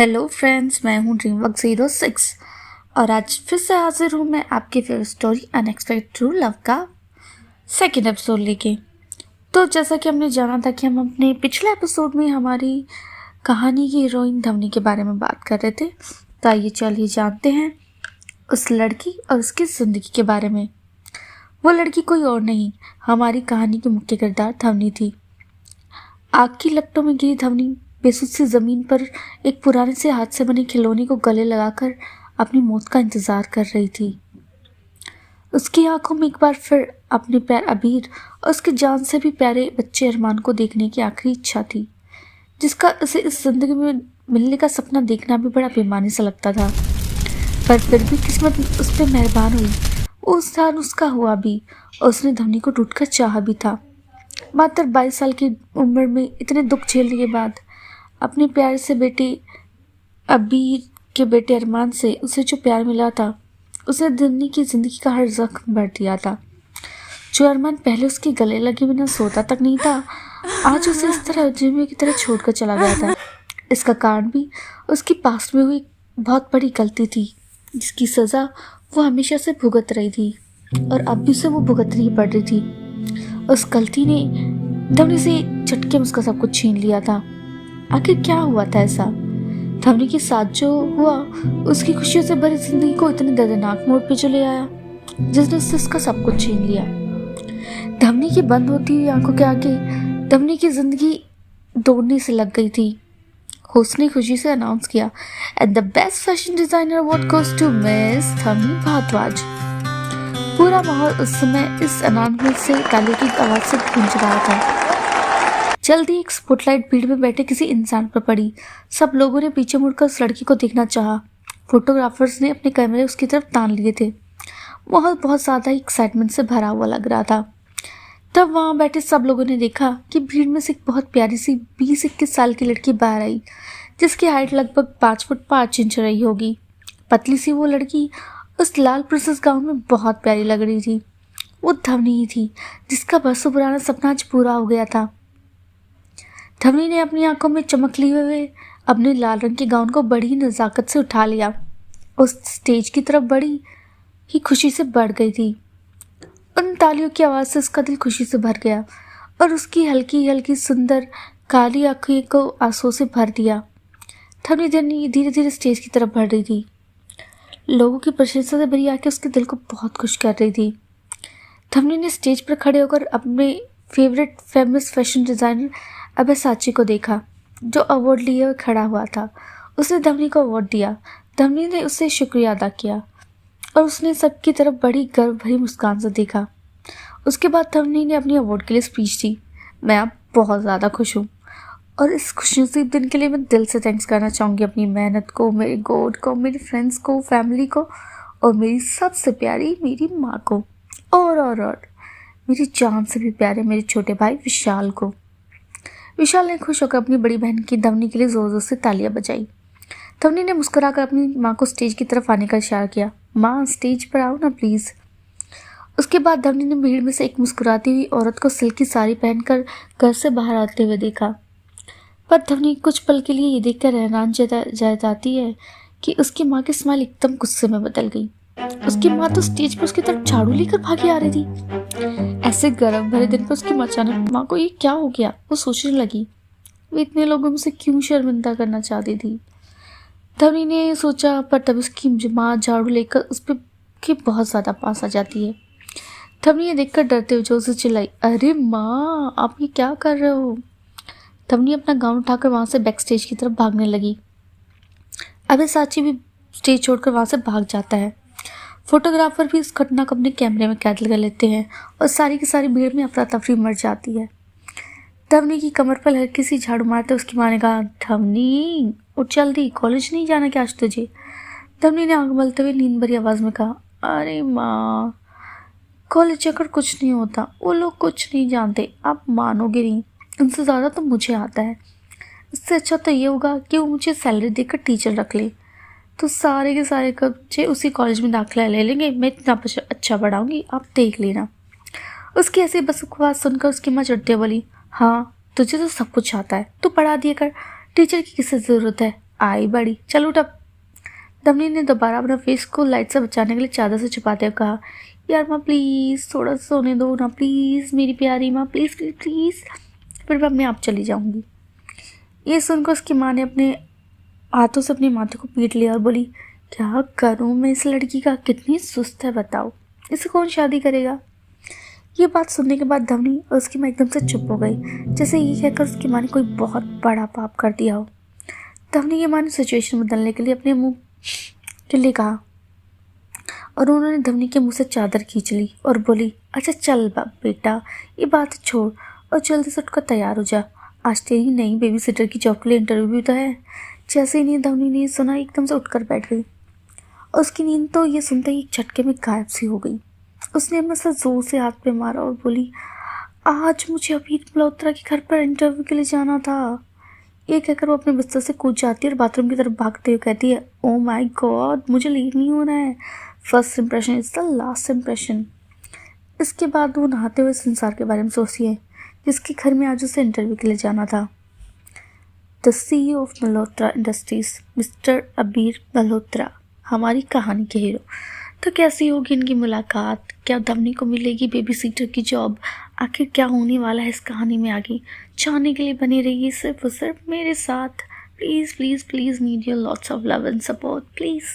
Hello friends, मैं हूँ Dreamwork 06 और आज फिर से हाजिर हूँ मैं आपकी favourite story unexpected true love का सेकेंड एपिसोड लेके। तो जैसा कि हमने जाना था कि हम अपने पिछले एपिसोड में हमारी कहानी की हीरोइन धवनी के बारे में बात कर रहे थे, तो आइए चलिए जानते हैं उस लड़की और उसकी ज़िंदगी के बारे में। वो लड़की कोई और नहीं, हमारी कहानी की मुख्य किरदार धवनी थी। आग की लपटों में गिरी धवनी बेसुध सी जमीन पर एक पुराने से हाथ से बने खिलौने को गले लगाकर अपनी मौत का इंतजार कर रही थी। उसकी आंखों में एक बार फिर अपने प्यार अबीर और उसके जान से भी प्यारे बच्चे अरमान को देखने की आखिरी इच्छा थी, जिसका उसे इस जिंदगी में मिलने का सपना देखना भी बड़ा बेईमानी सा लगता था। पर फिर भी किस्मत उस पर मेहरबान हुई। वो इंसान उसका हुआ भी और उसने धवनी को टूटकर चाहा भी था। मात्र 22 साल की उम्र में इतने दुख झेलने के बाद अपने प्यार से बेटे अबीर के बेटे अरमान से उसे जो प्यार मिला था, उसे धवनी की जिंदगी का हर जख्म भर दिया था। जो अरमान पहले उसके गले लगे बिना सोता तक नहीं था, आज उसे इस तरह अजनबी की तरह छोड़कर चला गया था। इसका कारण भी उसकी पास्ट में हुई बहुत बड़ी गलती थी, जिसकी सजा वो हमेशा से भुगत रही थी और अब भी उसे वो भुगतनी पड़ रही थी। उस गलती ने धवनी से झटके में उसका सब कुछ छीन लिया था। आखिर क्या हुआ था ऐसा? धवनी के साथ जो हुआ उसकी खुशियों से भरी जिंदगी को इतने दर्दनाक मोड़ पे जो ले आया, जिसने उससे उसका सब कुछ छीन लिया। धवनी की बंद होती हुई आंखों के आगे धवनी की जिंदगी दौड़ने से लग गई थी। उसने खुशी से अनाउंस किया, and the best fashion designer award goes to miss Dhwani Bhardwaj. पूरा माहौल उस समय इस अनाउंसमेंट से तालियों की आवाज से गूंज रहा था। जल्दी एक स्पॉटलाइट भीड़ में बैठे किसी इंसान पर पड़ी। सब लोगों ने पीछे मुड़कर उस लड़की को देखना चाहा। फोटोग्राफर्स ने अपने कैमरे उसकी तरफ तान लिए थे। माहौल बहुत ज़्यादा एक्साइटमेंट से भरा हुआ लग रहा था। तब वहाँ बैठे सब लोगों ने देखा कि भीड़ में से एक बहुत प्यारी सी 20-21 साल की लड़की बाहर आई, जिसकी हाइट लगभग 5 फुट 5 इंच रही होगी। पतली सी वो लड़की उस लाल प्रिंसेस गाउन में बहुत प्यारी लग रही थी। वो धवनी ही थी, जिसका बरसों पुराना सपना आज पूरा हो गया था। धवनी ने अपनी आंखों में चमक लिए हुए अपने लाल रंग के गाउन को बड़ी नज़ाकत से उठा लिया। उस स्टेज की तरफ बड़ी ही खुशी से बढ़ गई थी। उन तालियों की आवाज़ से उसका दिल खुशी से भर गया और उसकी हल्की हल्की सुंदर काली आंखें को आंसुओं से भर दिया। धवनी धीरे धीरे स्टेज की तरफ बढ़ रही थी। लोगों की प्रशंसा से भरी आंखें उसके दिल को बहुत खुश कर रही थी। धवनी ने स्टेज पर खड़े होकर अपने फेवरेट फेमस फैशन डिज़ाइनर अबेसाची को देखा, जो अवार्ड लिए हुए खड़ा हुआ था। उसने धवनी को अवार्ड दिया। धवनी ने उससे शुक्रिया अदा किया और उसने सबकी तरफ बड़ी गर्व भरी मुस्कान से देखा। उसके बाद धवनी ने अपनी अवार्ड के लिए स्पीच दी। मैं अब बहुत ज़्यादा खुश हूँ और इस खुशनसीब दिन के लिए मैं दिल से थैंक्स करना चाहूँगी अपनी मेहनत को, मेरे गॉड को, मेरे फ्रेंड्स को, फैमिली को और मेरी सबसे प्यारी मेरी माँ को और मेरी जान से भी प्यारे मेरे छोटे भाई विशाल को। विशाल ने खुश होकर अपनी बड़ी बहन की धवनी के लिए जोर जोर से तालियां बजाई। धवनी ने मुस्कुराकर अपनी माँ को स्टेज की तरफ आने का इशारा किया। माँ, स्टेज पर आओ ना प्लीज़। उसके बाद धवनी ने भीड़ में से एक मुस्कुराती हुई औरत को सिल्क की साड़ी पहनकर घर से बाहर आते हुए देखा। पर धवनी कुछ पल के लिए ये देखकर हैरान जाती है कि उसकी माँ की स्माइल एकदम गुस्से में बदल गई। उसकी माँ तो स्टेज पर उसकी तरफ झाड़ू लेकर भागी आ रही थी। ऐसे गर्व भरे दिन पर उसकी माँ अचानक माँ को ये क्या हो गया, वो सोचने लगी। वो इतने लोगों में से क्यों शर्मिंदा करना चाहती थी? धवनी ने सोचा, पर तब उसकी माँ झाड़ू लेकर उस पर के बहुत ज़्यादा पास आ जाती है। धवनी ये देखकर डरते हुए जोर से चिल्लाई, अरे माँ, आप ये क्या कर रहे हो? धवनी अपना गाउन उठाकर वहाँ से बैक स्टेज की तरफ भागने लगी। अबेसाची भी स्टेज छोड़कर वहाँ से भाग जाता है। फोटोग्राफर भी इस घटना को अपने कैमरे में कैद कर लेते हैं और सारी की सारी भीड़ में अफरा तफरी मच जाती है। धवनी की कमर पर हल्की सी झाड़ू मारते उसकी माँ ने कहा, धवनी उठ जल्दी, कॉलेज नहीं जाना क्या आज तुझे? धवनी ने आंख मलते हुए नींद भरी आवाज़ में कहा, अरे माँ, कॉलेज जाकर कुछ नहीं होता, वो लोग कुछ नहीं जानते, आप मानोगे नहीं, उनसे ज़्यादा तो मुझे आता है। इससे अच्छा तो ये होगा कि वो मुझे सैलरी देकर टीचर रख ले, तो सारे के सारे बच्चे उसी कॉलेज में दाखिला ले लेंगे। मैं इतना अच्छा पढ़ाऊंगी, आप देख लेना। उसकी ऐसी बकवास सुनकर उसकी माँ चिढ़ते बोली, हाँ तुझे तो सब कुछ आता है, तू पढ़ा दिया कर, टीचर की किसे ज़रूरत है? आई बड़ी, चल उठ अब। धवनी ने दोबारा अपना फेस को लाइट से बचाने के लिए चादर से छुपाते हुए कहा, यार माँ प्लीज़ थोड़ा सा सोने दो ना प्लीज़, मेरी प्यारी माँ प्लीज़ प्लीज़ प्लीज़, फिर मैं अपने आप चली जाऊँगी। ये सुनकर उसकी माँ ने अपने हाथों से अपने माथे को पीट लिया और बोली, क्या करूँ मैं इस लड़की का, कितनी सुस्त है बताओ, इसे कौन शादी करेगा। ये बात सुनने के बाद धवनी और उसकी माँ एकदम से चुप हो गई, जैसे ये कहकर उसकी माँ ने कोई बहुत बड़ा पाप कर दिया हो। धवनी की माँ ने सिचुएशन बदलने के लिए अपने मुंह के लिए कहा और उन्होंने धवनी के मुंह से चादर खींच ली और बोली, अच्छा चल बेटा ये बात छोड़ और जल्दी से उठकर तैयार हो जा, आज तेरी नई बेबी सिटर की जॉब के लिए इंटरव्यू भी तो है। जैसे ही नहीं धवनी ने सुना एकदम से उठकर बैठ गई और उसकी नींद तो ये सुनते ही एक झटके में गायब सी हो गई। उसने अपने साथ जोर से हाथ पे मारा और बोली, आज मुझे अभी मल्होत्रा के घर पर इंटरव्यू के लिए जाना था। ये कहकर वो अपने बिस्तर से कूद जाती है और बाथरूम की तरफ भागते हुए कहती है, ओ माय गॉड मुझे लेट नहीं होना है, first impression is the last impression. इसके बाद वो नहाते हुए संसार के बारे में सोचती है जिसके घर में आज उसे इंटरव्यू के लिए जाना था। The CEO of Malhotra industries mister अबीर मल्होत्रा हमारी कहानी के हीरो। तो कैसी होगी इनकी मुलाकात, क्या धवनी को मिलेगी बेबी सीटर की जॉब, आखिर क्या होने वाला है इस कहानी में आगे जानने के लिए बने रहिए सिर्फ और सिर्फ मेरे साथ। Please please please need your lots of love and support please.